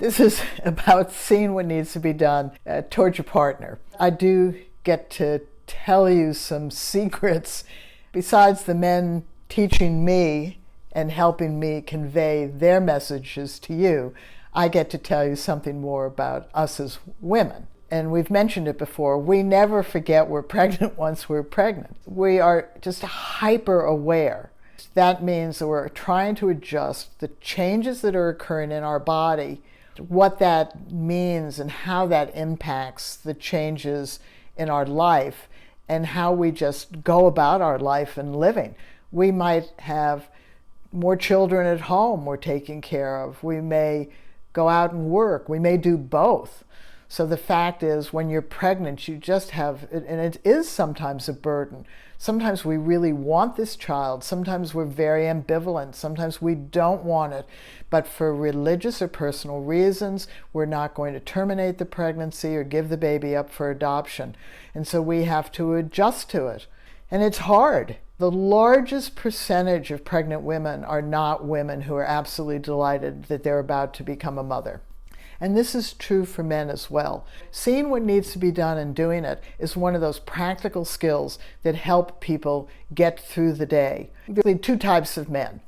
This is about seeing what needs to be done towards your partner. I do get to tell you some secrets. Besides the men teaching me and helping me convey their messages to you, I get to tell you something more about us as women. And we've mentioned it before, we never forget we're pregnant once we're pregnant. We are just hyper aware. That means that we're trying to adjust the changes that are occurring in our body, what that means and how that impacts the changes in our life and how we just go about our life and living. We might have more children at home we're taking care of. We may go out and work. We may do both. So the fact is, when you're pregnant, you just have, and it is sometimes a burden. Sometimes we really want this child. Sometimes we're very ambivalent. Sometimes we don't want it. But for religious or personal reasons, we're not going to terminate the pregnancy or give the baby up for adoption. And so we have to adjust to it. And it's hard. The largest percentage of pregnant women are not women who are absolutely delighted that they're about to become a mother. And this is true for men as well. Seeing what needs to be done and doing it is one of those practical skills that help people get through the day. Really, two types of men.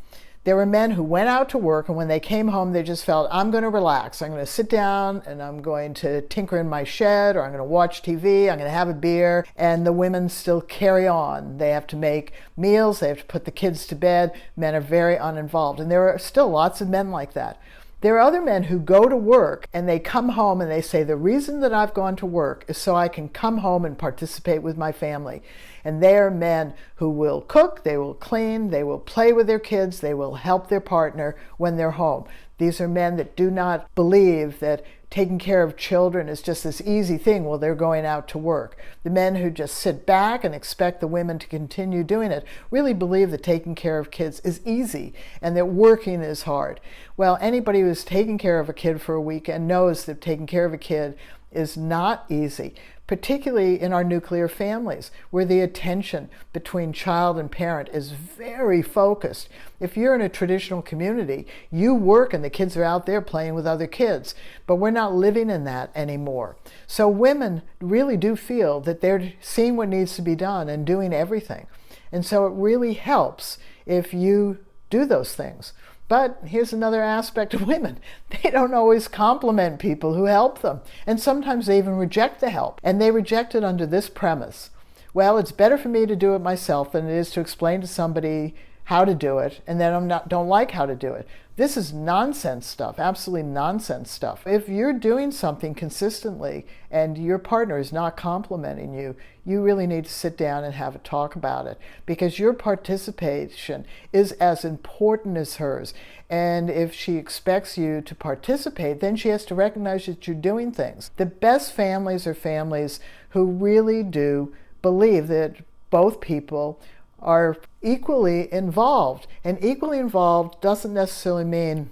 There were men who went out to work, and when they came home, they just felt, I'm going to relax. I'm going to sit down and I'm going to tinker in my shed, or I'm going to watch TV, I'm going to have a beer. And the women still carry on. They have to make meals, they have to put the kids to bed. Men are very uninvolved. And there are still lots of men like that. There are other men who go to work and they come home and they say, the reason that I've gone to work is so I can come home and participate with my family. And they are men who will cook, they will clean, they will play with their kids, they will help their partner when they're home. These are men that do not believe that taking care of children is just this easy thing while they're going out to work. The men who just sit back and expect the women to continue doing it really believe that taking care of kids is easy and that working is hard. Well, anybody who's taken care of a kid for a weekend knows that taking care of a kid is not easy, particularly in our nuclear families, where the attention between child and parent is very focused. If you're in a traditional community, you work and the kids are out there playing with other kids, but we're not living in that anymore. So women really do feel that they're seeing what needs to be done and doing everything. And so it really helps if you do those things. But here's another aspect of women. They don't always compliment people who help them. And sometimes they even reject the help. And they reject it under this premise. Well, it's better for me to do it myself than it is to explain to somebody how to do it, and then don't like how to do it. This is nonsense stuff, absolutely nonsense stuff. If you're doing something consistently and your partner is not complimenting you, you really need to sit down and have a talk about it, because your participation is as important as hers. And if she expects you to participate, then she has to recognize that you're doing things. The best families are families who really do believe that both people are equally involved. And equally involved doesn't necessarily mean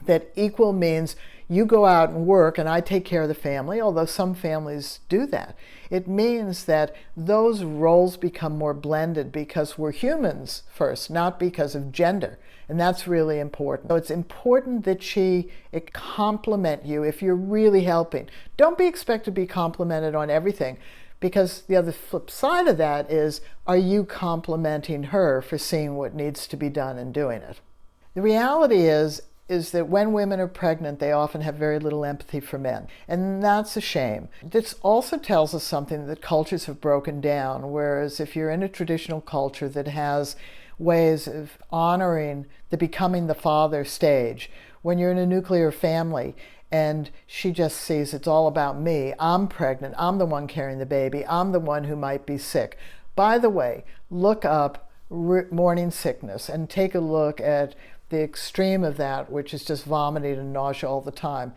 that equal means you go out and work and I take care of the family, although some families do that. It means that those roles become more blended because we're humans first, not because of gender. And that's really important. So it's important that she compliment you if you're really helping. Don't be expected to be complimented on everything. Because the other flip side of that is, are you complimenting her for seeing what needs to be done and doing it? The reality is that when women are pregnant, they often have very little empathy for men. And that's a shame. This also tells us something that cultures have broken down, whereas if you're in a traditional culture that has ways of honoring the becoming the father stage, when you're in a nuclear family, and she just sees it's all about me. I'm pregnant. I'm the one carrying the baby. I'm the one who might be sick. By the way, look up morning sickness and take a look at the extreme of that, which is just vomiting and nausea all the time.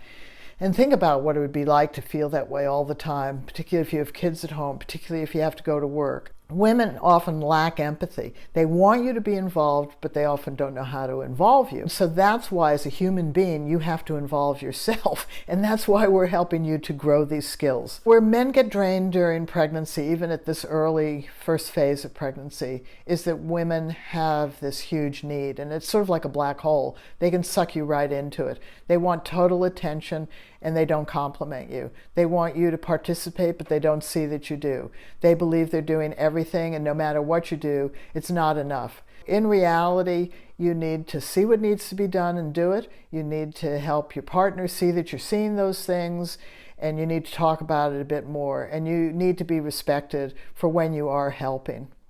And think about what it would be like to feel that way all the time, particularly if you have kids at home, particularly if you have to go to work. Women often lack empathy. They want you to be involved, but they often don't know how to involve you. So that's why, as a human being, you have to involve yourself. And that's why we're helping you to grow these skills. Where men get drained during pregnancy, even at this early first phase of pregnancy, is that women have this huge need. And it's sort of like a black hole. They can suck you right into it. They want total attention, and they don't compliment you. They want you to participate, but they don't see that you do. They believe they're doing everything, and no matter what you do, it's not enough. In reality, you need to see what needs to be done and do it. You need to help your partner see that you're seeing those things, and you need to talk about it a bit more. And you need to be respected for when you are helping.